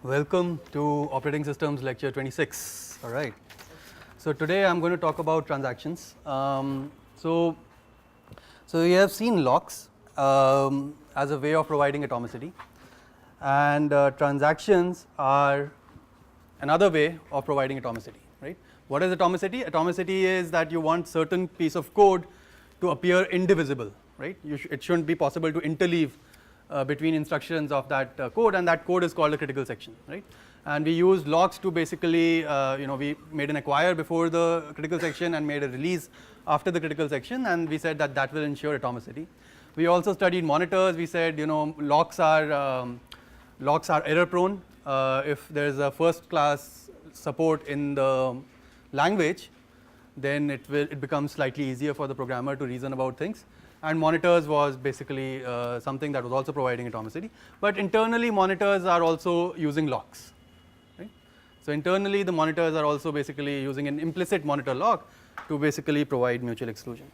Welcome to Operating Systems Lecture 26. All right. So today I'm going to talk about transactions. So you have seen locks as a way of providing atomicity, and transactions are another way of providing atomicity. Right? What is atomicity? Atomicity is that you want certain piece of code to appear indivisible. Right? It shouldn't be possible to interleave between instructions of that code, and that code is called a critical section, right? And we used locks to basically, we made an acquire before the critical section and made a release after the critical section, and we said that that will ensure atomicity. We also studied monitors. We said, locks are error prone. If there is a first class support in the language, then it becomes slightly easier for the programmer to reason about things. And monitors was basically something that was also providing atomicity, but internally monitors are also using locks, right? So internally the monitors are also basically using an implicit monitor lock to basically provide mutual exclusion,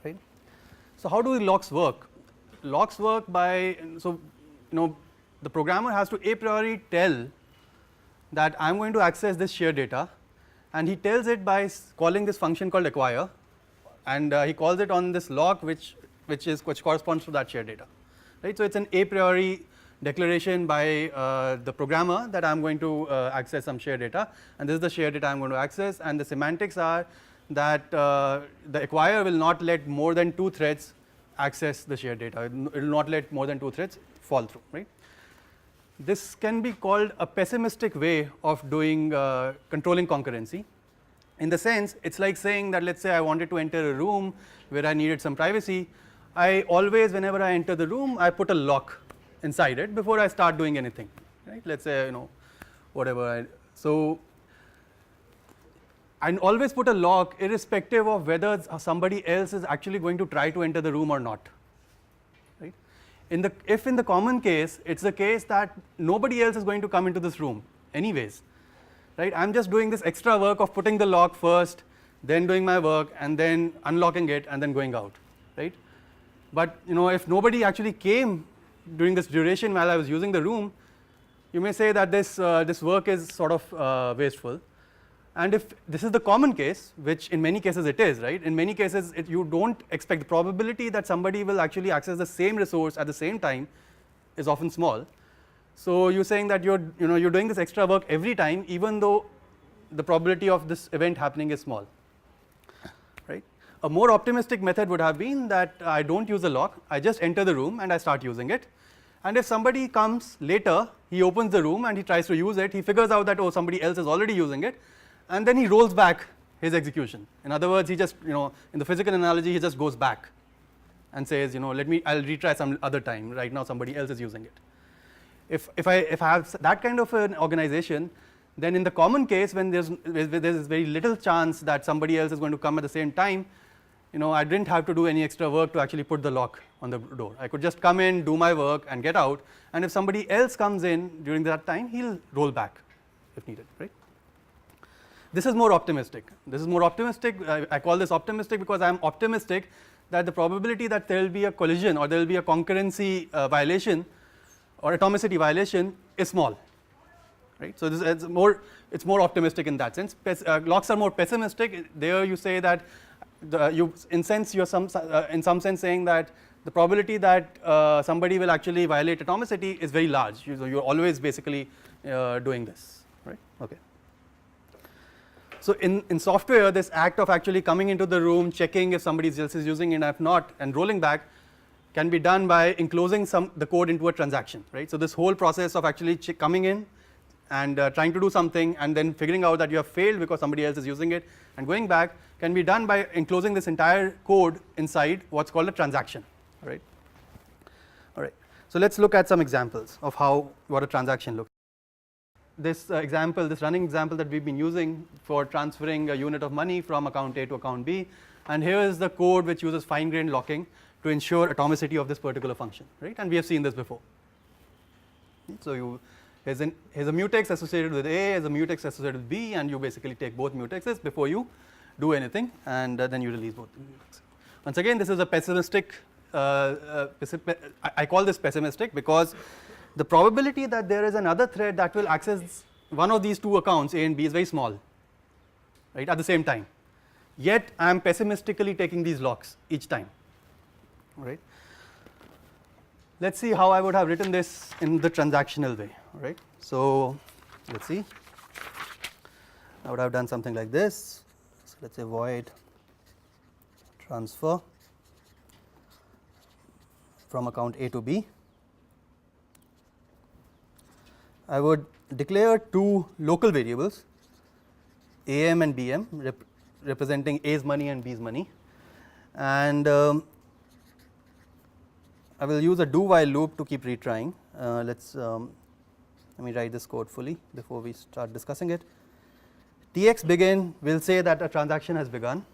right? So how do the locks work? Locks work by, the programmer has to a priori tell that I'm going to access this shared data, and he tells it by calling this function called acquire, and he calls it on this lock which corresponds to that shared data, right? So it's an a priori declaration by the programmer that I'm going to access some shared data, and this is the shared data I'm going to access, and the semantics are that the acquire will not let more than 2 threads access the shared data. It will not let more than 2 threads fall through, right? This can be called a pessimistic way of doing controlling concurrency. In the sense, it's like saying that, let's say I wanted to enter a room where I needed some privacy. I always, whenever I enter the room, I put a lock inside it before I start doing anything, right? Let's say, whatever. So I always put a lock irrespective of whether somebody else is actually going to try to enter the room or not, right? If in the common case, it's the case that nobody else is going to come into this room anyways, right? I'm just doing this extra work of putting the lock first, then doing my work, and then unlocking it, and then going out, right? But if nobody actually came during this duration while I was using the room, you may say that this work is sort of wasteful. And if this is the common case, which in many cases it is, right? In many cases you don't expect, the probability that somebody will actually access the same resource at the same time is often small. So you're saying that you're doing this extra work every time, even though the probability of this event happening is small, right? A more optimistic method would have been that I don't use a lock, I just enter the room and I start using it, and if somebody comes later, he opens the room and he tries to use it, he figures out that, oh, somebody else is already using it, and then he rolls back his execution. In other words, he just, in the physical analogy, he just goes back and says, I'll retry some other time, right now somebody else is using it. If I have that kind of an organization, then in the common case, when there's very little chance that somebody else is going to come at the same time, I didn't have to do any extra work to actually put the lock on the door. I could just come in, do my work, and get out, and if somebody else comes in during that time, he'll roll back if needed, right? This is more optimistic. I call this optimistic because I'm optimistic that the probability that there will be a collision or there will be a concurrency violation or atomicity violation is small, right? So it's more optimistic in that sense. Locks are more pessimistic. There you say that in some sense saying that the probability that somebody will actually violate atomicity is very large. You're always basically doing this, right? Okay. So in software, this act of actually coming into the room, checking if somebody else is using it, and if not, and rolling back, can be done by enclosing the code into a transaction, right? So this whole process of actually coming in and trying to do something and then figuring out that you have failed because somebody else is using it and going back can be done by enclosing this entire code inside what's called a transaction, right? All right. So let's look at some examples of what a transaction looks like. This running example that we've been using for transferring a unit of money from account A to account B, and here is the code which uses fine-grained locking to ensure atomicity of this particular function, right? And we have seen this before. So here's a mutex associated with A, there's a mutex associated with B, and you basically take both mutexes before you do anything, and then you release both the mutexes. Once again, this is a pessimistic. I call this pessimistic because the probability that there is another thread that will access one of these two accounts A and B is very small, right, at the same time, yet I am pessimistically taking these locks each time, right. Let us see how I would have written this in the transactional way, right. So, let us see, I would have done something like this. So, let us say void transfer from account A to B. I would declare two local variables AM and BM representing A's money and B's money, and I will use a do while loop to keep retrying. Let me write this code fully before we start discussing it. Tx begin will say that a transaction has begun.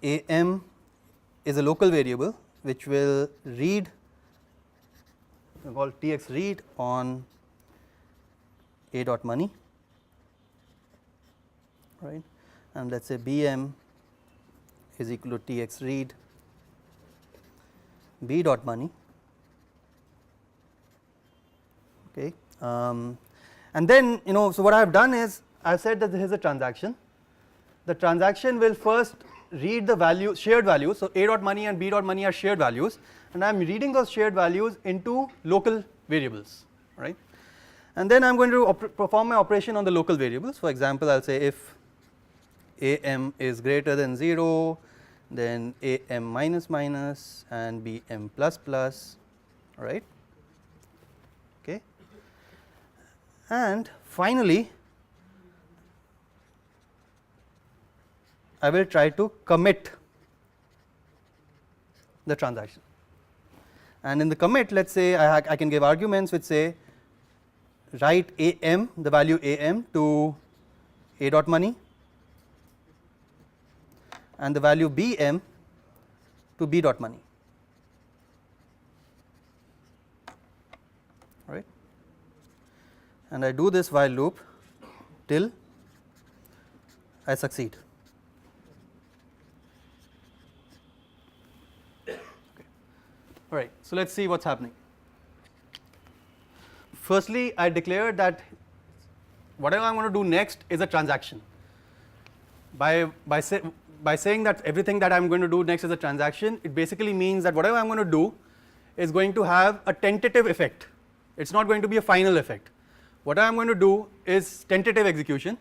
AM is a local variable which will read, called Tx read on A dot money, right, and let us say Bm is equal to Tx read B dot money, okay. And then, so what I have done is I have said that this is a transaction. The transaction will first read the value, shared values, so A dot money and B dot money are shared values, and I am reading those shared values into local variables, right. And then I am going to perform my operation on the local variables. For example, I will say if AM is greater than 0, then AM minus minus and BM plus plus, right, okay. And finally, I will try to commit the transaction, and in the commit, let us say I can give arguments which say write AM, the value AM to A dot money, and the value BM to B dot money, right, and I do this while loop till I succeed. All right, so let us see what is happening. Firstly, I declared that whatever I am going to do next is a transaction. By saying that everything that I am going to do next is a transaction, it basically means that whatever I am going to do is going to have a tentative effect. It is not going to be a final effect. What I am going to do is tentative execution.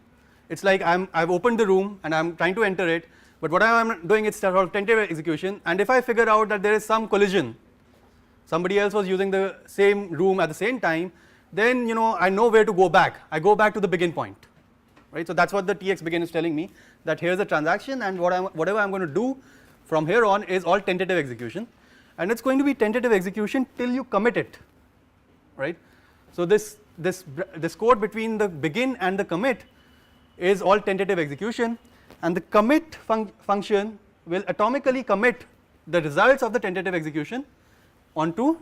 It is like I have opened the room and I am trying to enter it, but what I am doing is sort of tentative execution, and if I figure out that there is some collision, somebody else was using the same room at the same time, then I know where to go back. I go back to the begin point, right. So that is what the Tx begin is telling me, that here is a transaction, and whatever I am going to do from here on is all tentative execution, and it is going to be tentative execution till you commit it, right. So this code between the begin and the commit is all tentative execution, and the commit function will atomically commit the results of the tentative execution onto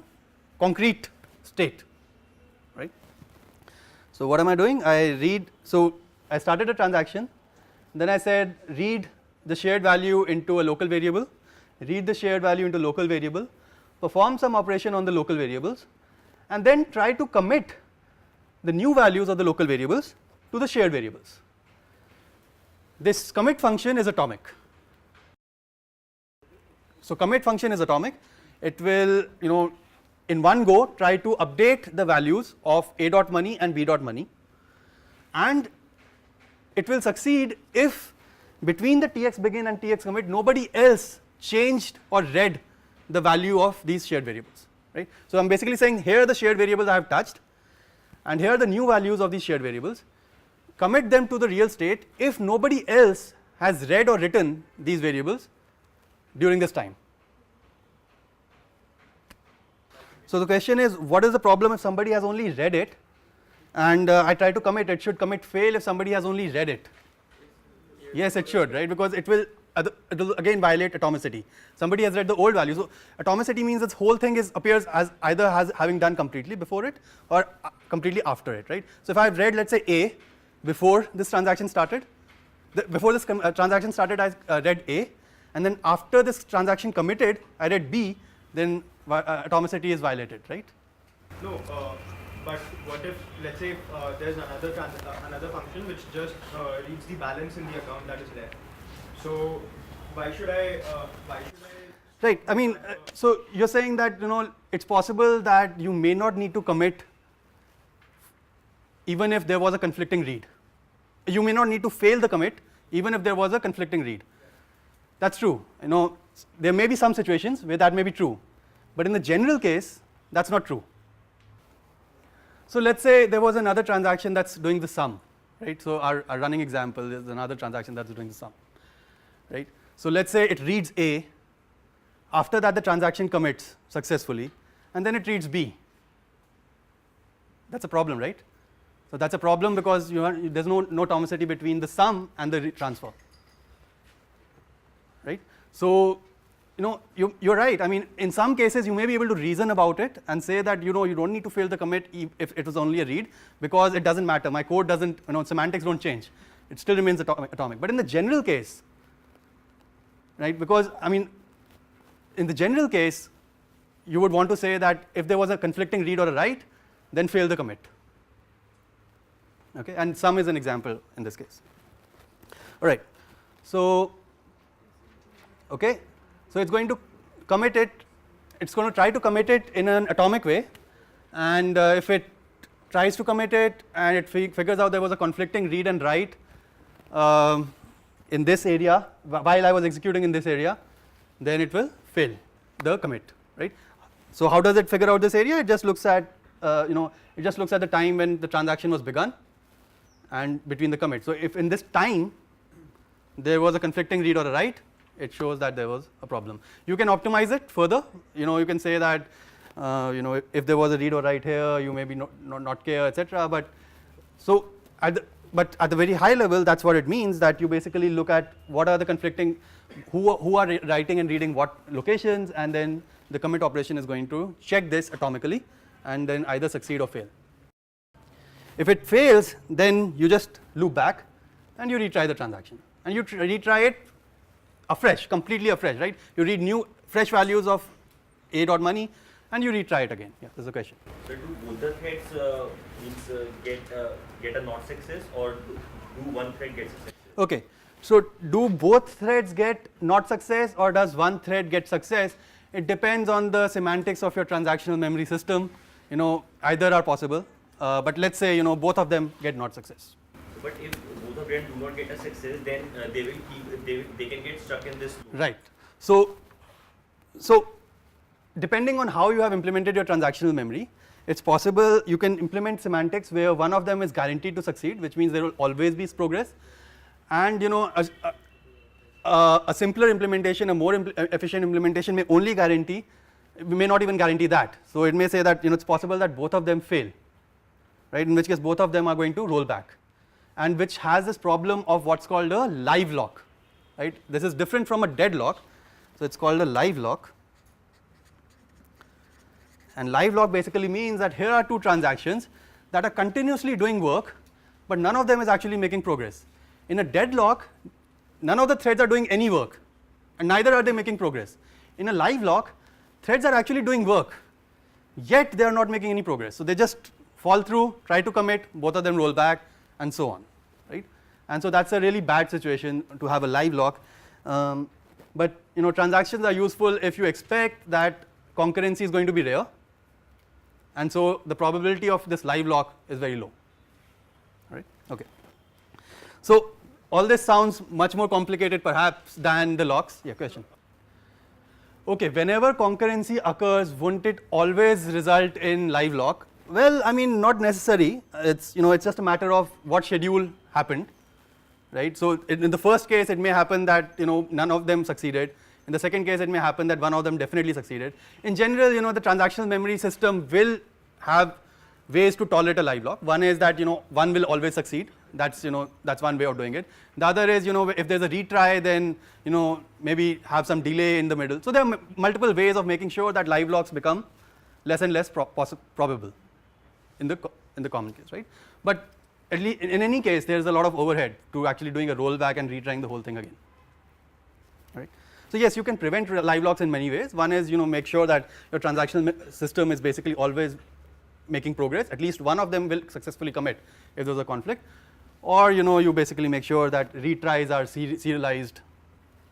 concrete state, right. So what am I doing? So I started a transaction, then I said read the shared value into a local variable, read the shared value into local variable, perform some operation on the local variables, and then try to commit the new values of the local variables to the shared variables. This commit function is atomic. So commit function is atomic. It will in one go try to update the values of A dot money and B dot money, and it will succeed if between the Tx begin and Tx commit nobody else changed or read the value of these shared variables, right. So I am basically saying here are the shared variables I have touched, and here are the new values of these shared variables, commit them to the real state if nobody else has read or written these variables during this time. So the question is, what is the problem if somebody has only read it and I try to commit it? Should commit fail if somebody has only read it? Yes, it should, right, because it will again violate atomicity. Somebody has read the old value, so atomicity means this whole thing appears as either having done completely before it or completely after it, right. So if I have read, let us say A before this transaction started, before this transaction started I read A, and then after this transaction committed I read B, then atomicity is violated, right? No, but what if, let's say, there's another function which just reads the balance in the account that is there. So why should I? Right. I mean, so you're saying that it's possible that you may not need to commit even if there was a conflicting read. You may not need to fail the commit even if there was a conflicting read. That's true. There may be some situations where that may be true, but in the general case, that's not true. So let's say there was another transaction that's doing the sum, right? So our running example is another transaction that's doing the sum, right? So let's say it reads A. After that, the transaction commits successfully, and then it reads B. That's a problem, right? So that's a problem because there's no atomicity between the sum and the transfer, right? So you're right. I mean, in some cases you may be able to reason about it and say that you don't need to fail the commit if it was only a read, because it doesn't matter. My code doesn't, semantics don't change. It still remains atomic. But in the general case, right? Because I mean, in the general case, you would want to say that if there was a conflicting read or a write, then fail the commit. Okay, and sum is an example in this case. All right. So okay. So it's going to commit it, it's going to try to commit it in an atomic way, and if it tries to commit it and it figures out there was a conflicting read and write in this area while I was executing in this area, then it will fail the commit, right? So how does it figure out this area? It just looks at it just looks at the time when the transaction was begun and between the commit. So if in this time there was a conflicting read or a write, it shows that there was a problem. You can optimize it further. You can say that if there was a read or write here, you maybe not care, etc. But so at the very high level, that's what it means, that you basically look at what are the conflicting, who are writing and reading what locations, and then the commit operation is going to check this atomically and then either succeed or fail. If it fails, then you just loop back and you retry the transaction, and you retry it afresh, completely afresh, right? You read new fresh values of A dot money and you retry it again. Yeah, there's a question. So do both the threads get a not success, or do one thread get success? Okay, so do both threads get not success, or does one thread get success? It depends on the semantics of your transactional memory system. Either are possible, but let's say both of them get not success. But if both of them do not get a success, then they can get stuck in this loop. Right. So depending on how you have implemented your transactional memory, it's possible you can implement semantics where one of them is guaranteed to succeed, which means there will always be progress, and a simpler implementation, a more efficient implementation may not even guarantee that. So it may say that it's possible that both of them fail, right? In which case both of them are going to roll back, and which has this problem of what's called a live lock, right? This is different from a deadlock, so it's called a live lock. And live lock basically means that here are two transactions that are continuously doing work, but none of them is actually making progress. In a deadlock, none of the threads are doing any work, and neither are they making progress. In a live lock, threads are actually doing work, yet they are not making any progress. So they just fall through, try to commit, both of them roll back, and so on, right? And so that's a really bad situation to have a live lock. But transactions are useful if you expect that concurrency is going to be rare, and so the probability of this live lock is very low, right? Okay. So all this sounds much more complicated perhaps than the locks. Yeah, question. Okay, whenever concurrency occurs, won't it always result in live lock? Well, I mean, not necessary. It's it's just a matter of what schedule happened, right? So in the first case, it may happen that none of them succeeded. In the second case, it may happen that one of them definitely succeeded. In general, the transactional memory system will have ways to tolerate a live lock. One is that one will always succeed. That's that's one way of doing it. The other is if there's a retry, then maybe have some delay in the middle. So there are multiple ways of making sure that live locks become less and less probable in the common case, right? But at least in any case, there's a lot of overhead to actually doing a rollback and retrying the whole thing again, right? So yes, you can prevent live locks in many ways. One is make sure that your transactional system is basically always making progress. At least one of them will successfully commit if there's a conflict, or you basically make sure that retries are serialized.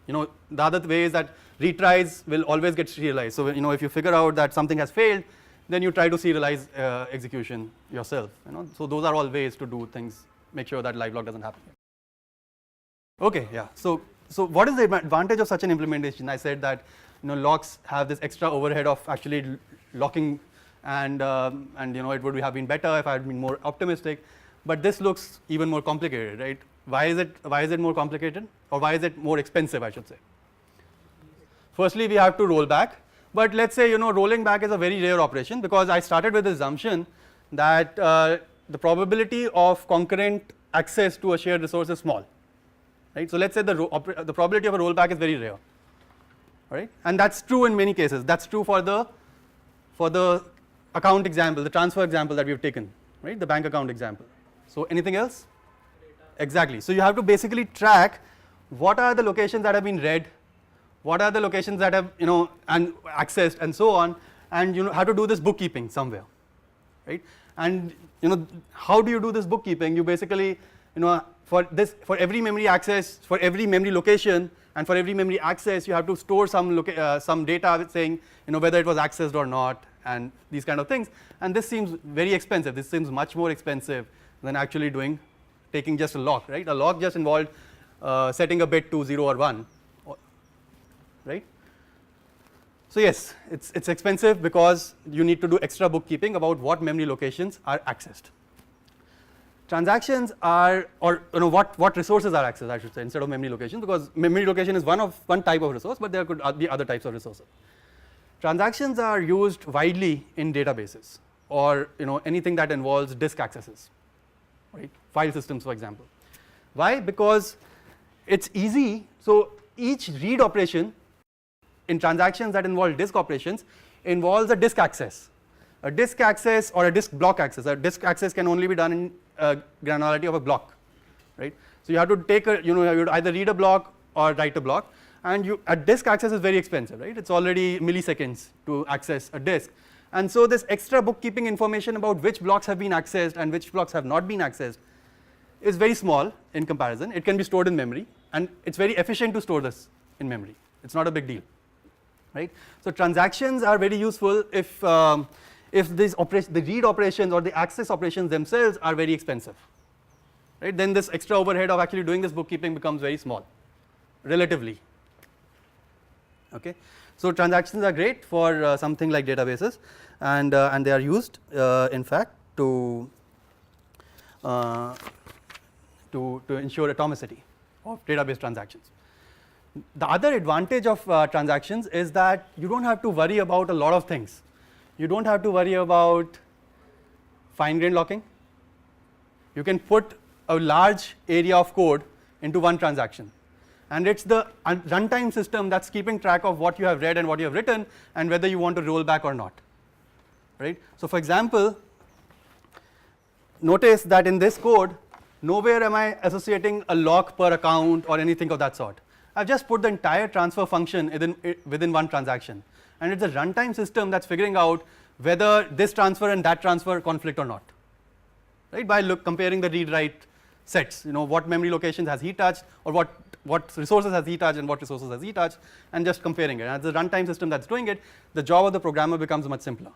The other way is that retries will always get serialized. So if you figure out that something has failed, then you try to serialize execution yourself. So those are all ways to do things. Make sure that live lock doesn't happen. Okay, yeah. So what is the advantage of such an implementation? I said that locks have this extra overhead of actually locking, and it would have been better if I had been more optimistic. But this looks even more complicated, right? Why is it more complicated, or why is it more expensive, I should say? Firstly, we have to roll back. But let's say rolling back is a very rare operation, because I started with the assumption that the probability of concurrent access to a shared resource is small. Right? So let's say the probability of a rollback is very rare, right? And that's true in many cases. That's true for the account example, the transfer example that we've taken, right? The bank account example. So anything else? Exactly. So you have to basically track what are the locations that have been read, what are the locations that have and accessed, and so on, and have to do this bookkeeping somewhere, right? And how do you do this bookkeeping? You basically for every memory access, for every memory location, and for every memory access, you have to store some data saying whether it was accessed or not, and these kind of things. And this seems very expensive. This seems much more expensive than actually taking just a lock, right? A lock just involved setting a bit to 0 or 1, right? So yes, it's expensive because you need to do extra bookkeeping about what memory locations are accessed. Transactions are, or what resources are accessed, I should say, instead of memory location, because memory location is one type of resource, but there could be other types of resources. Transactions are used widely in databases, or anything that involves disk accesses, right? File systems, for example. Why? Because it's easy. So each read operation in transactions that involve disk operations involves a disk access. A disk access or a disk block access. A disk access can only be done in granularity of a block, right? So you have to take you have to either read a block or write a block, and a disk access is very expensive, right? It's already milliseconds to access a disk, and so this extra bookkeeping information about which blocks have been accessed and which blocks have not been accessed is very small in comparison. It can be stored in memory, and it's very efficient to store this in memory. It's not a big deal, right? So transactions are very useful if the read operations or the access operations themselves are very expensive, right? Then this extra overhead of actually doing this bookkeeping becomes very small, relatively. Okay, so transactions are great for something like databases, and they are used, in fact, to ensure atomicity of database transactions. The other advantage of transactions is that you don't have to worry about a lot of things. You don't have to worry about fine-grained locking. You can put a large area of code into one transaction, and it's the runtime system that's keeping track of what you have read and what you have written, and whether you want to roll back or not, right? So for example, notice that in this code, nowhere am I associating a lock per account or anything of that sort. I've just put the entire transfer function within one transaction, and it's a runtime system that's figuring out whether this transfer and that transfer conflict or not, right? By comparing the read-write sets, what memory locations has he touched, or what resources has he touched and what resources has he touched, and just comparing it. And as the runtime system that's doing it, the job of the programmer becomes much simpler,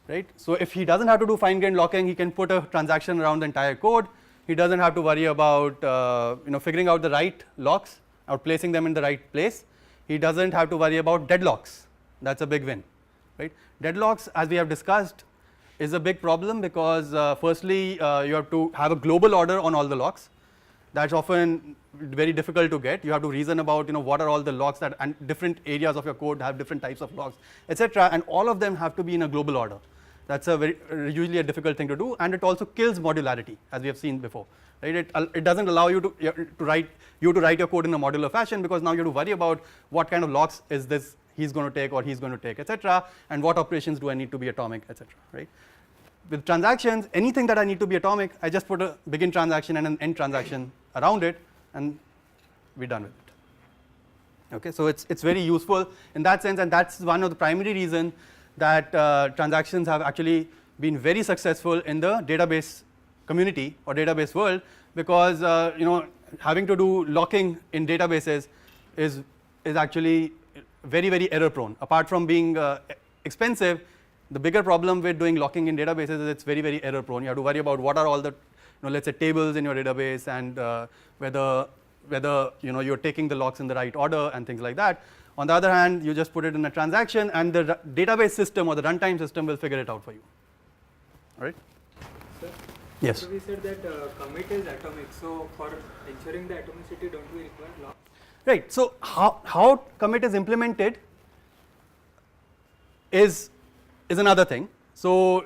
right? So if he doesn't have to do fine-grained locking, he can put a transaction around the entire code. He doesn't have to worry about figuring out the right locks or placing them in the right place. He doesn't have to worry about deadlocks. That's a big win, right? Deadlocks, as we have discussed, is a big problem because firstly you have to have a global order on all the locks. That's often very difficult to get. You have to reason about what are all the locks that, and different areas of your code have different types of locks, etc., and all of them have to be in a global order. That's usually a difficult thing to do, and it also kills modularity, as we have seen before, right? It doesn't allow you to write your code in a modular fashion, because now you have to worry about what kind of locks is this he's going to take or he's going to take, etc., and what operations do I need to be atomic, etc., right? With transactions, anything that I need to be atomic, I just put a begin transaction and an end transaction around it, and we're done with it. Okay, so it's very useful in that sense, and that's one of the primary reason that transactions have actually been very successful in the database community or database world, because having to do locking in databases is actually very error prone. Apart from being expensive, the bigger problem with doing locking in databases is it's very error prone. You have to worry about what are all the let's say tables in your database, and whether you're taking the locks in the right order and things like that. On the other hand, you just put it in a transaction and the database system or the runtime system will figure it out for you. All right? Sir, Yes. so we said that commit is atomic, so for ensuring the atomicity, don't we require lock? Right. So how commit is implemented is another thing. So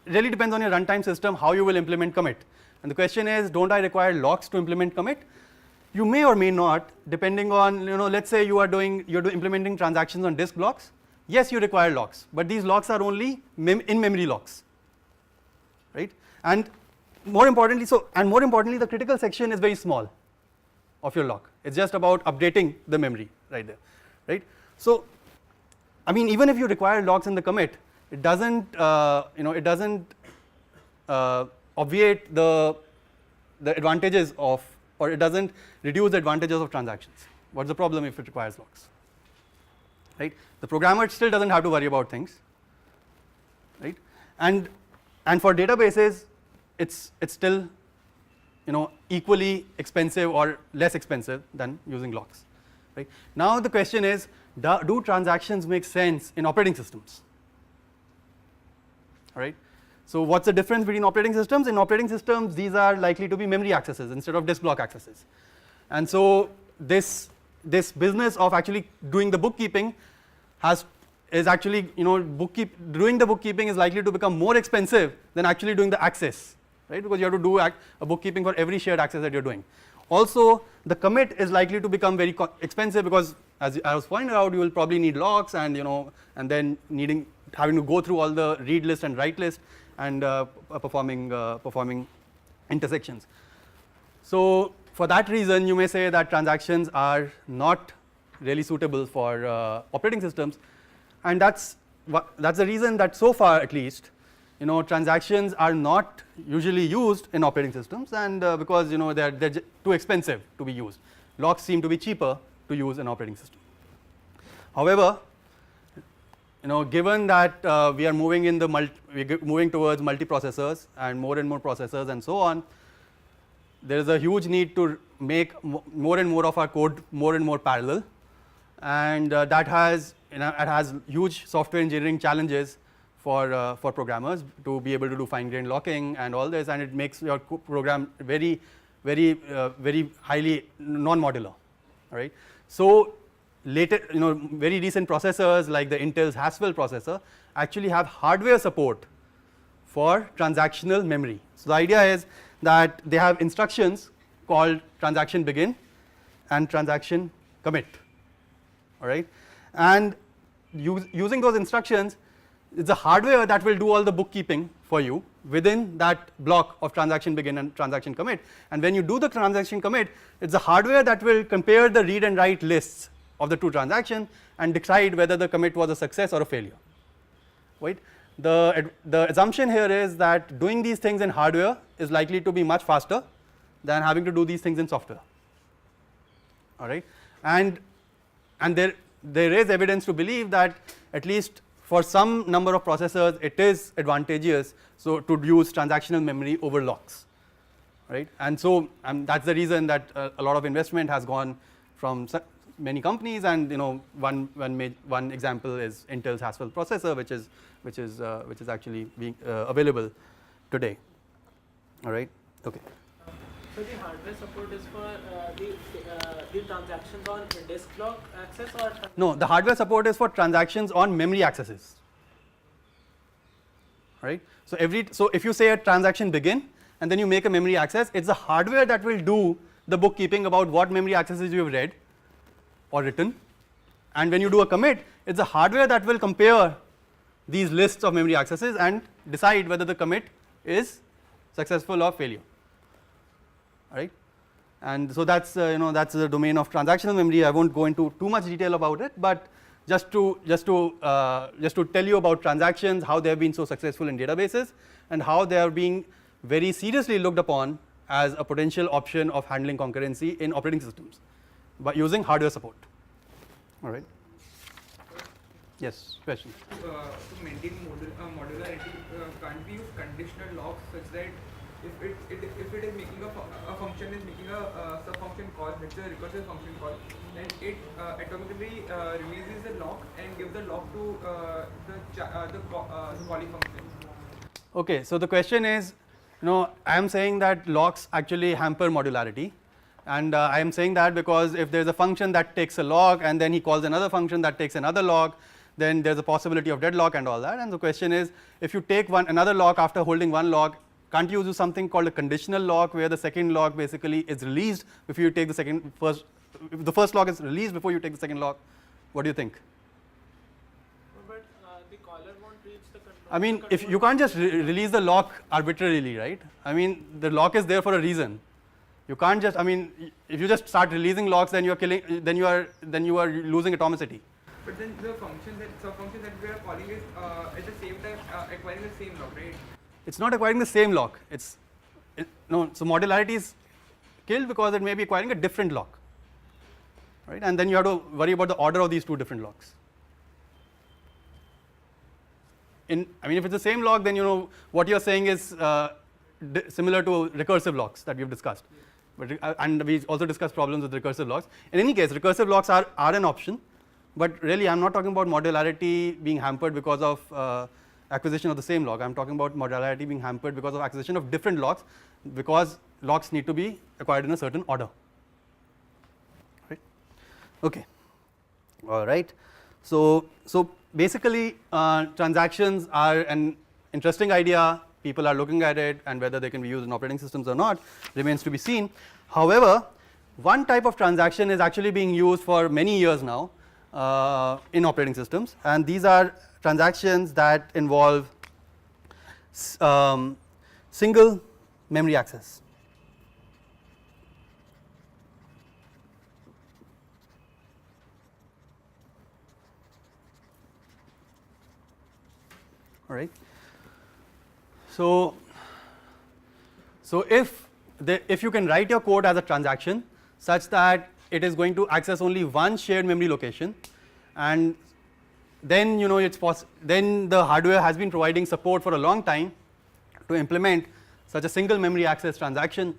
it really depends on your runtime system how you will implement commit. And the question is, don't I require locks to implement commit? You may or may not, depending on let's say you're implementing transactions on disk blocks. Yes, you require locks, but these locks are only in-memory locks, right? And more importantly, the critical section is very small of your lock. It's just about updating the memory right there, right? So, I mean, even if you require locks in the commit, it doesn't obviate the advantages of, or it doesn't reduce the advantages of transactions. What's the problem if it requires locks? Right? The programmer still doesn't have to worry about things, right? And for databases, it's still equally expensive or less expensive than using locks, right? Now the question is, do transactions make sense in operating systems? All right. So what's the difference between operating systems? In operating systems, these are likely to be memory accesses instead of disk block accesses, and so this business of actually doing the bookkeeping is actually doing the bookkeeping is likely to become more expensive than actually doing the access, right? Because you have to do a bookkeeping for every shared access that you're doing. Also, the commit is likely to become very expensive because, as I was pointing out, you will probably need locks and and then having to go through all the read list and write list and performing intersections. So for that reason, you may say that transactions are not really suitable for operating systems, and that's the reason that so far at least transactions are not usually used in operating systems, and because they're too expensive to be used. Locks seem to be cheaper to use in operating system. However, given that we are moving towards multiprocessors and more processors and so on, there is a huge need to make more and more of our code more and more parallel, and that has it has huge software engineering challenges for programmers to be able to do fine-grained locking and all this, and it makes your program very highly non-modular. All right. So later, very recent processors like the Intel's Haswell processor actually have hardware support for transactional memory. So the idea is that they have instructions called transaction begin and transaction commit. All right, and using those instructions, it's the hardware that will do all the bookkeeping for you within that block of transaction begin and transaction commit. And when you do the transaction commit, it's the hardware that will compare the read and write lists of the two transactions and decide whether the commit was a success or a failure. Right? The assumption here is that doing these things in hardware is likely to be much faster than having to do these things in software. All right, and there is evidence to believe that at least for some number of processors it is advantageous to use transactional memory over locks, right? And so that's the reason that a lot of investment has gone from many companies, and one example is Intel's Haswell processor, which is actually being available today. All right. Okay. So the hardware support is for the transactions on disk block access, or no, the hardware support is for transactions on memory accesses. Right. So if you say a transaction begin and then you make a memory access, it's the hardware that will do the bookkeeping about what memory accesses you have read or written, and when you do a commit, it's the hardware that will compare these lists of memory accesses and decide whether the commit is successful or failure. All right, And so that's that's the domain of transactional memory. I won't go into too much detail about it, but just to tell you about transactions, how they have been so successful in databases, and how they are being very seriously looked upon as a potential option of handling concurrency in operating systems by using hardware support. All right. Yes, question. To maintain modularity, can't we use conditional locks such that if it is making a function is making a sub function call, which is a recursive function call, then it atomically releases the lock and gives the lock to the calling function. Okay, so the question is, I am saying that locks actually hamper modularity, and I am saying that because if there is a function that takes a lock and then he calls another function that takes another lock, then there is a possibility of deadlock and all that. And the question is, if you take another lock after holding one lock, can't you do something called a conditional lock, where the second lock basically is released before you take the first lock is released before you take the second lock? What do you think? But the caller won't reach the control. I mean, if you can't just release the lock arbitrarily, right? I mean, the lock is there for a reason. You can't just, I mean, if you just start releasing locks, then you are then you are losing atomicity. But then the function that we are calling is at the same time acquiring the same lock, right? It's not acquiring the same lock. No. So modularity is killed because it may be acquiring a different lock, right? And then you have to worry about the order of these two different locks. I mean, if it's the same lock, then what you're saying is similar to recursive locks that we've discussed. But and we also discussed problems with recursive locks. In any case, recursive locks are an option, but really I'm not talking about modularity being hampered because of acquisition of the same lock. I'm talking about modularity being hampered because of acquisition of different locks, because locks need to be acquired in a certain order. Right? Okay. All right. So basically, transactions are an interesting idea. People are looking at it, and whether they can be used in operating systems or not remains to be seen. However, one type of transaction is actually being used for many years now in operating systems, and these are transactions that involve single memory access. All right. So if you can write your code as a transaction such that it is going to access only one shared memory location, and then then the hardware has been providing support for a long time to implement such a single memory access transaction,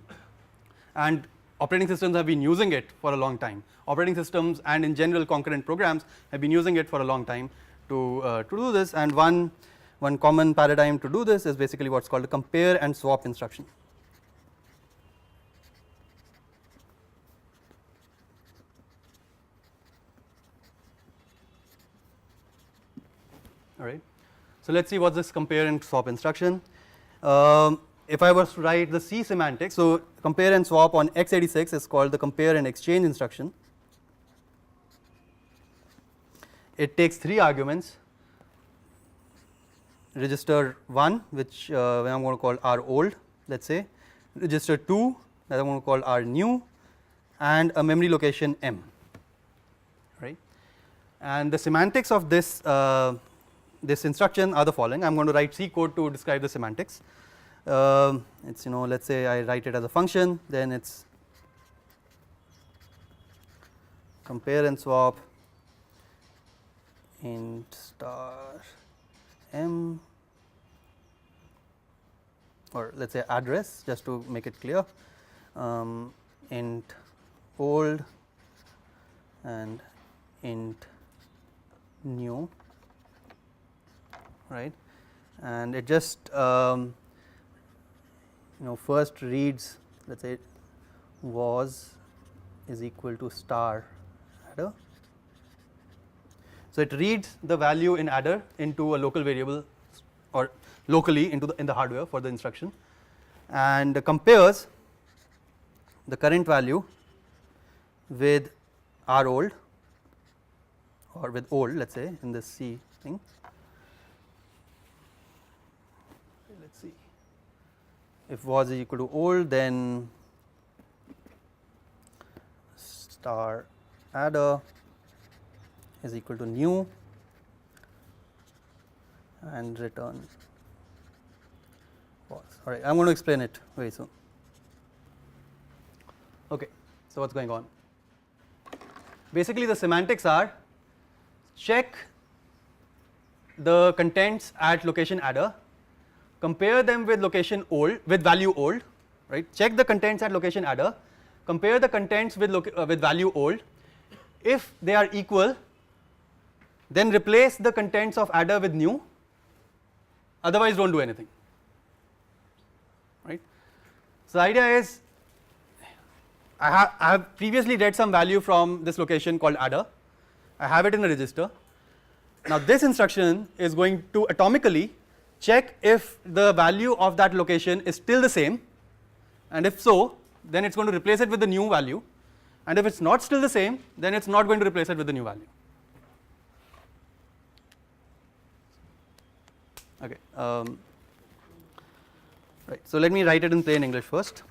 and operating systems have been using it for a long time. Operating systems and in general concurrent programs have been using it for a long time to do this, and one common paradigm to do this is basically what's called a compare and swap instruction. All right. So let's see what's this compare and swap instruction. If I was to write the C semantics, so compare and swap on x86 is called the compare and exchange instruction. It takes 3 arguments. Register 1, which I'm going to call R old, let's say, register 2 that I'm going to call R new, and a memory location M, right? And the semantics of this this instruction are the following. I'm going to write C code to describe the semantics. It's let's say I write it as a function, then it's compare and swap int star M, or let's say address, just to make it clear, int old and int new, right? And it just first reads, let's say was is equal to star adder. So it reads the value in adder into a local variable, or locally in the hardware for the instruction, and compares the current value with R old, or with old, let's say, in this C thing. Let's see. If was equal to old, then star adder is equal to new and return false. All right, I'm going to explain it very soon. Okay, so what's going on? Basically, the semantics are check the contents at location adder, compare them with location old with value old, right? Check the contents at location adder, compare the contents with value old. If they are equal, then replace the contents of adder with new. Otherwise, don't do anything. Right? So the idea is, I have previously read some value from this location called adder. I have it in a register. Now this instruction is going to atomically check if the value of that location is still the same, and if so, then it's going to replace it with the new value, and if it's not still the same, then it's not going to replace it with the new value. Okay. Right. So let me write it in plain English first.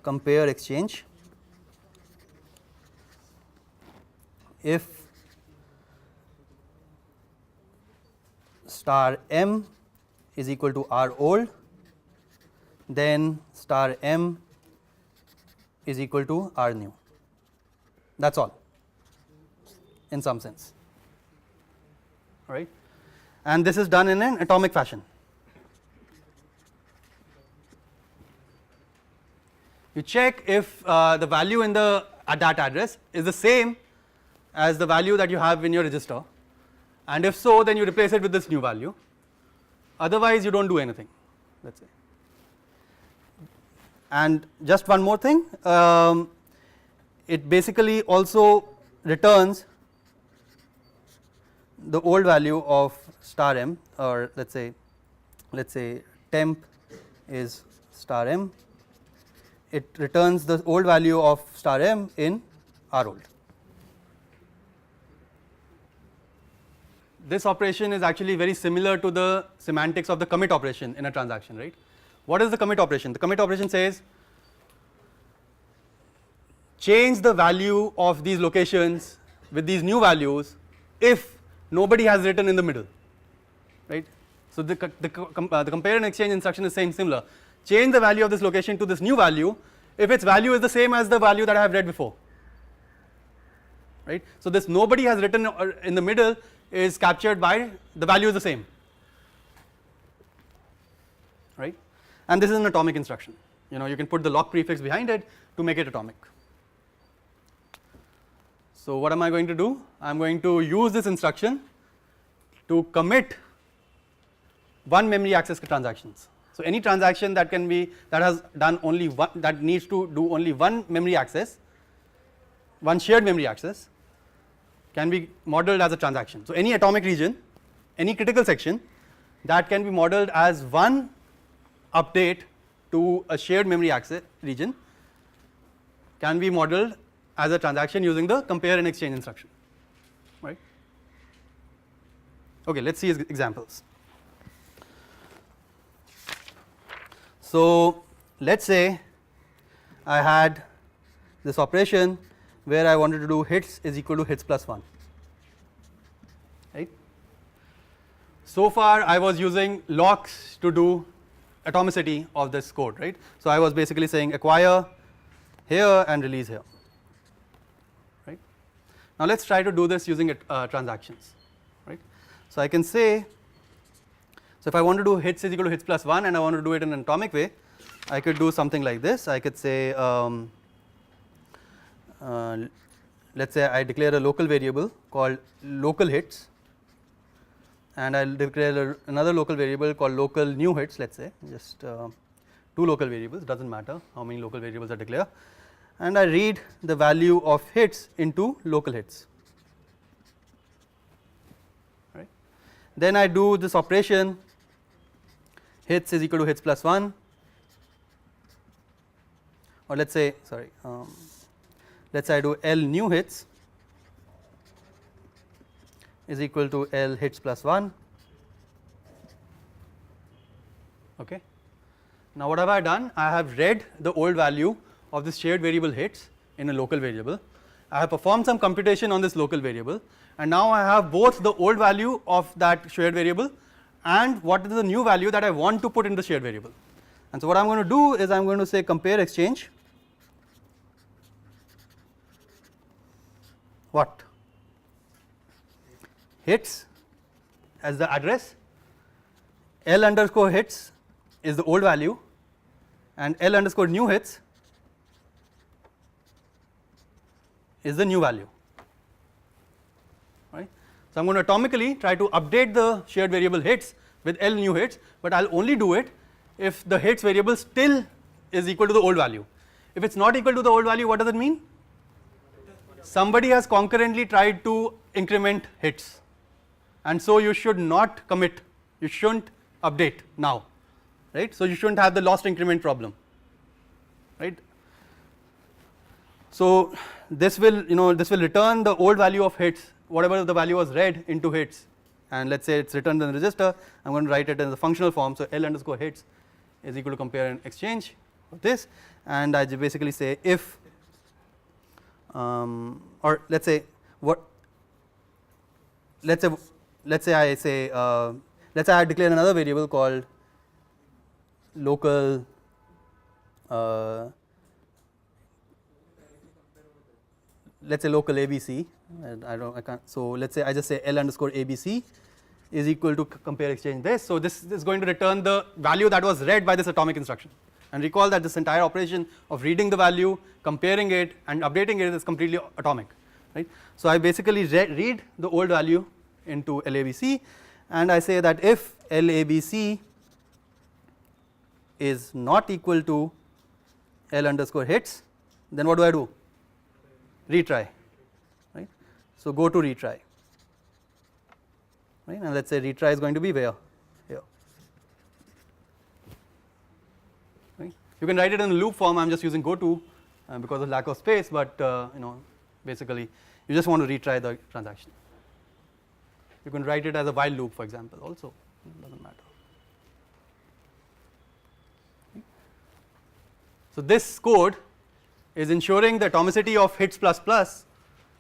Compare exchange. If star m is equal to r old, then star m is equal to r new. That's all, in some sense. All right, and this is done in an atomic fashion. You check if the value in the at that address is the same as the value that you have in your register, and if so, then you replace it with this new value. Otherwise, you don't do anything, let's say. And just one more thing, it basically also returns the old value of star m, or let's say temp is star m. It returns the old value of star m in r old. This operation is actually very similar to the semantics of the commit operation in a transaction, right? What is the commit operation? The commit operation says change the value of these locations with these new values if nobody has written in the middle, right? So the compare and exchange instruction is saying similar. Change the value of this location to this new value if its value is the same as the value that I have read before, right? So this nobody has written in the middle is captured by the value is the same, right? And this is an atomic instruction. You know, you can put the lock prefix behind it to make it atomic. So what am I going to do? I am going to use this instruction to commit one memory access transactions. So any transaction that has done only one, that needs to do only one memory access, one shared memory access, can be modeled as a transaction. So any atomic region, any critical section that can be modeled as one update to a shared memory access region can be modeled as a transaction using the compare and exchange instruction, right? Okay, let's see examples. So let's say I had this operation where I wanted to do hits is equal to hits plus 1, right? So far I was using locks to do atomicity of this code, right? So I was basically saying acquire here and release here, right? Now let's try to do this using transactions, right? So I can say, so if I want to do hits is equal to hits plus 1 and I want to do it in an atomic way, I could do something like this. I could say let's say I declare a local variable called local hits, and I'll declare another local variable called local new hits, let's say just two local variables, doesn't matter how many local variables I declare, and I read the value of hits into local hits, right? Then I do this operation hits is equal to hits plus 1, or let's say let's say I do L new hits is equal to L hits plus 1. Okay. Now what have I done? I have read the old value of this shared variable hits in a local variable. I have performed some computation on this local variable, and now I have both the old value of that shared variable and what is the new value that I want to put in the shared variable. And so what I am going to do is I am going to say compare exchange what hits as the address, L underscore hits is the old value, and L underscore new hits is the new value, right. So I am going to atomically try to update the shared variable hits with L new hits, but I will only do it if the hits variable still is equal to the old value. If it is not equal to the old value, what does it mean? Somebody has concurrently tried to increment hits, and so you should not commit, you should not update now, right. So you should not have the lost increment problem, right. So this will this will return the old value of hits, whatever the value was read into hits, and let us say it is returned in the register. I am going to write it in the functional form. So L underscore hits is equal to compare and exchange of this, and I basically say if or let us say what let us say I say let us say I declare another variable called local let us say local ABC, and I can't, so let us say I just say L underscore ABC is equal to compare exchange this. So this is going to return the value that was read by this atomic instruction, and recall that this entire operation of reading the value, comparing it and updating it is completely atomic, right. So I basically read the old value into LABC, and I say that if LABC is not equal to L underscore hits, then what do? Retry, right. So go to retry, right, and let us say retry is going to be where? Here, right. You can write it in the loop form. I am just using go to because of lack of space, but basically you just want to retry the transaction. You can write it as a while loop, for example, also, it does not matter. So this code is ensuring the atomicity of hits plus plus,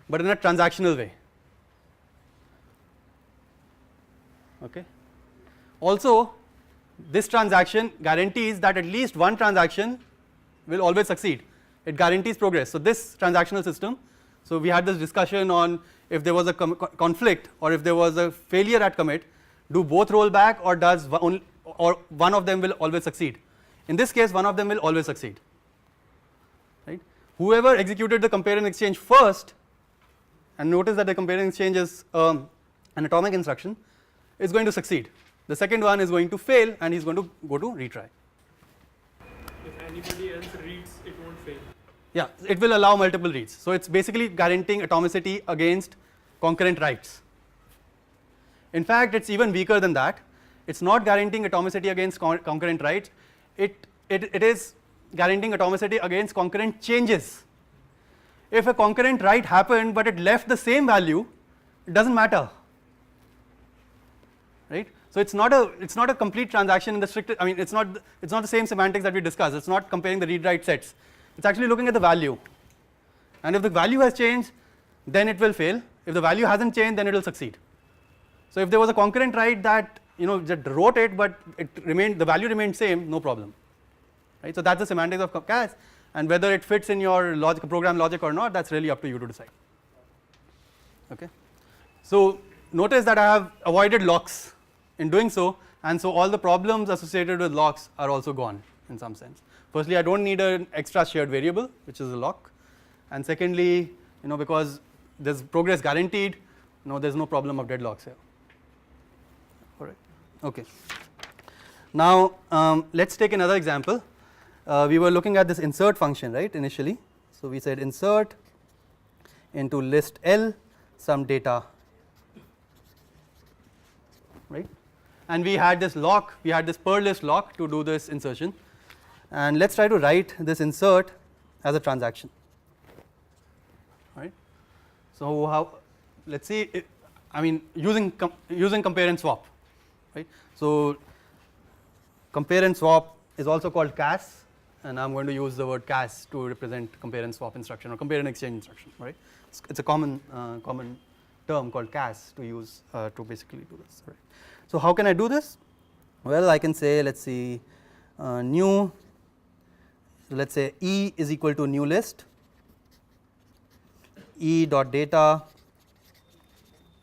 but in a transactional way, okay. Also this transaction guarantees that at least one transaction will always succeed, it guarantees progress. So this transactional system, so we had this discussion on if there was a conflict or if there was a failure at commit, do both roll back or does one, or one of them will always succeed. In this case one of them will always succeed, right. Whoever executed the compare and exchange first, and notice that the compare and exchange is an atomic instruction, is going to succeed. The second one is going to fail and he is going to go to retry. If anybody else reads, it won't fail. Yeah, it will allow multiple reads. So it is basically guaranteeing atomicity against concurrent writes. In fact, it is even weaker than that. It is not guaranteeing atomicity against concurrent writes, it is guaranteeing atomicity against concurrent changes. If a concurrent write happened but it left the same value, it does not matter, right. So it is not a complete transaction in the strict, I mean it is not the same semantics that we discussed, it is not comparing the read write sets, it is actually looking at the value, and if the value has changed then it will fail, if the value has not changed then it will succeed. So if there was a concurrent write that just wrote it but it remained, the value remained same, no problem, right. So that is the semantics of CAS, and whether it fits in your logic, program logic or not, that is really up to you to decide, okay. So notice that I have avoided locks in doing so, and so all the problems associated with locks are also gone in some sense. Firstly, I do not need an extra shared variable which is a lock, and secondly because there is progress guaranteed, there is no problem of deadlocks here, alright, okay. Now let us take another example. We were looking at this insert function, right, initially. So we said insert into list L some data, right, and we had this lock, we had this per list lock to do this insertion, and let us try to write this insert as a transaction, right. So how, let us see, I mean using compare and swap, right. So compare and swap is also called CAS, and I'm going to use the word CAS to represent compare and swap instruction or compare and exchange instruction, right? It's a common term called CAS to use to basically do this, right? So how can I do this? Well, I can say, let's see, new, let's say E is equal to new list, E dot data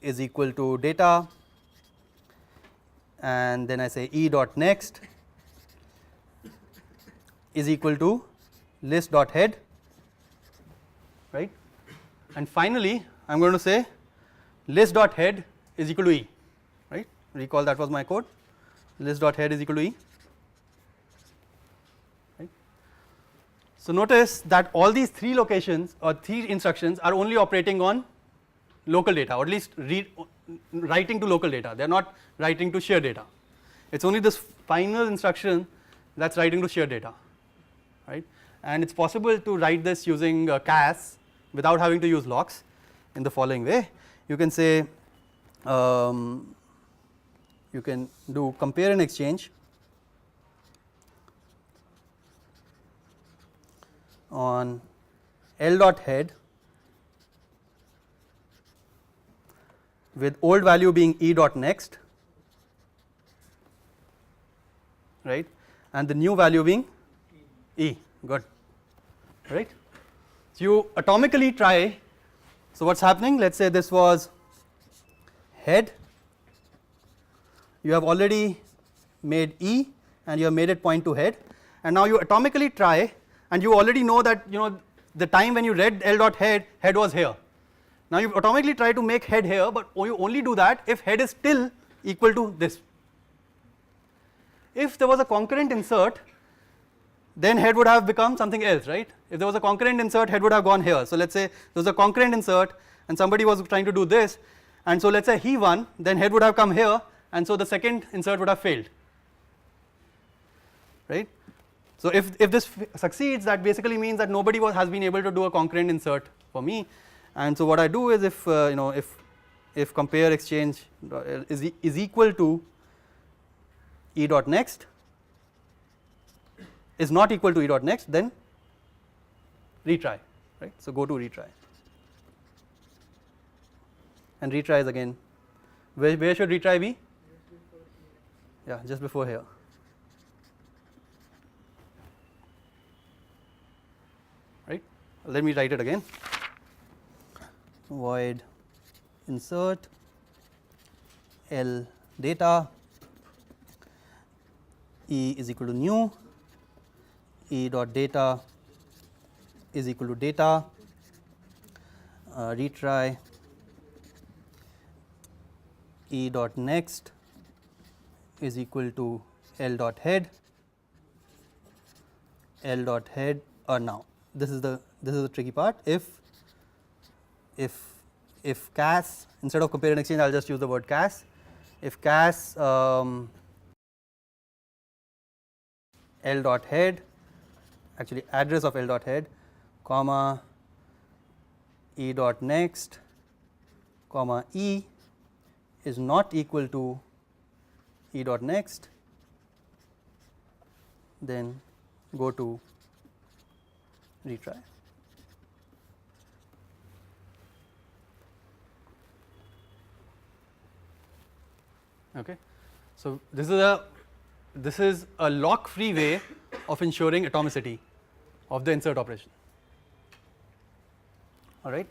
is equal to data, and then I say E dot next is equal to list dot head, right? And finally, I'm going to say list dot head is equal to E, right? Recall that was my code. List dot head is equal to E. Right? So notice that all these three locations or three instructions are only operating on local data, or at least writing to local data. They are not writing to shared data. It's only this final instruction that's writing to shared data, right? And it's possible to write this using CAS without having to use locks in the following way. You can say you can do compare and exchange on L dot head with old value being E dot next, right, and the new value being E. Good, right? So you atomically try. So what's happening? Let's say this was head. You have already made E and you have made it point to head, and now you atomically try, and you already know that the time when you read L dot head was here. Now you atomically try to make head here, but you only do that if head is still equal to this. If there was a concurrent insert, then head would have become something else, right? If there was a concurrent insert, head would have gone here. So let's say there was a concurrent insert and somebody was trying to do this, and so let's say he won, then head would have come here, and so the second insert would have failed, right? So if this succeeds, that basically means that nobody has been able to do a concurrent insert for me. And so what I do is, if compare exchange is equal to E dot next is not equal to E dot next, then retry, right? So go to retry, and retry is again, where should retry be? Yeah, just before here. Right? Let me write it again. Void insert L data, E is equal to new, E dot data is equal to data, retry E dot next is equal to L dot head, L dot head, or now this is the tricky part. If CAS, instead of compare and exchange, I'll just use the word CAS. If CAS L dot head, actually address of L dot head, comma E dot next, comma E is not equal to E dot next, then go to retry. Okay, so this is a lock free way of ensuring atomicity of the insert operation. All right.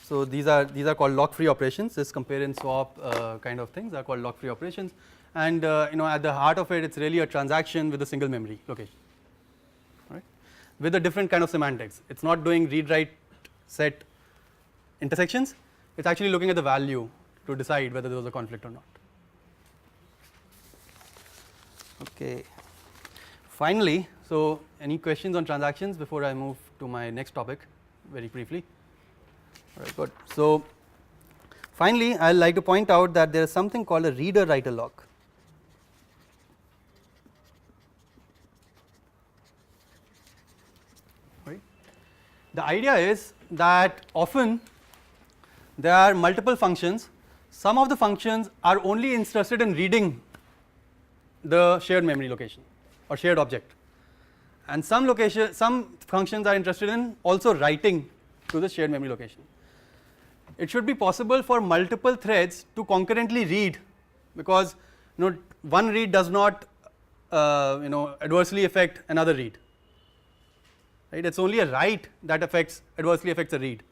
So these are called lock free operations. This compare and swap kind of things are called lock free operations, and at the heart of it, it's really a transaction with a single memory location, right, with a different kind of semantics. It's not doing read write set intersections. It's actually looking at the value to decide whether there was a conflict or not. Okay. Finally, so any questions on transactions before I move to my next topic very briefly? All right, good. So finally, I would like to point out that there is something called a reader writer lock. Right. The idea is that often there are multiple functions. Some of the functions are only interested in reading the shared memory location or shared object, and some functions are interested in also writing to the shared memory location. It should be possible for multiple threads to concurrently read, because one read does not adversely affect another read, right. It's only a write that adversely affects a read,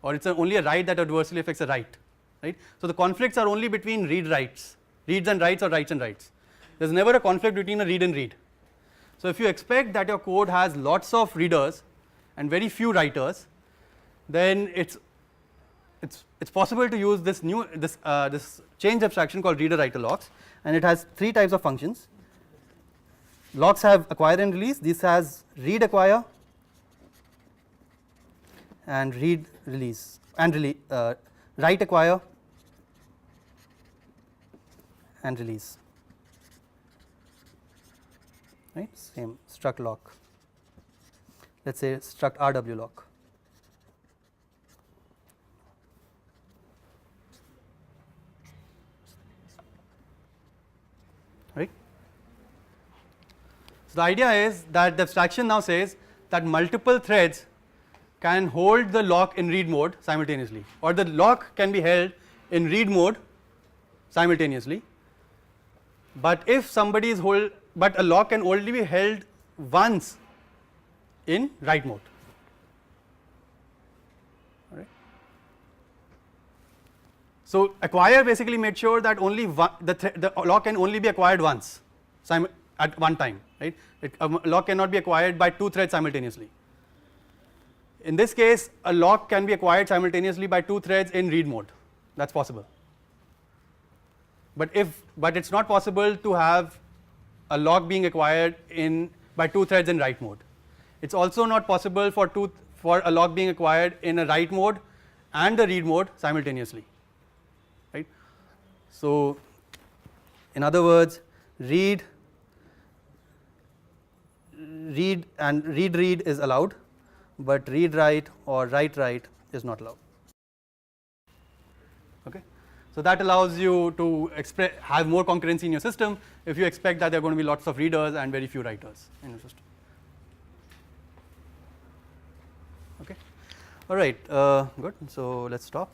or it's only a write that adversely affects a write, right. So the conflicts are only between reads and writes, or writes and writes. There's never a conflict between a read and read. So if you expect that your code has lots of readers and very few writers, then it's possible to use this change abstraction called reader writer locks, and it has 3 types of functions. Locks have acquire and release. This has read acquire and read release, and write acquire and release, right. Same struct lock, let's say struct RW lock. Right. So the idea is that the abstraction now says that multiple threads can hold the lock in read mode simultaneously, or the lock can be held in read mode simultaneously, but a lock can only be held once in write mode. All right. So acquire basically made sure that only the lock can only be acquired once at one time, right. A lock cannot be acquired by 2 threads simultaneously. In this case, a lock can be acquired simultaneously by 2 threads in read mode. That's possible. But it's not possible to have a lock being acquired by 2 threads in write mode. It's also not possible for a lock being acquired in a write mode and a read mode simultaneously, right. So in other words, read is allowed, but read write or write write is not allowed. Okay. So that allows you to have more concurrency in your system if you expect that there are going to be lots of readers and very few writers in your system. Okay. All right. Good. So let's stop.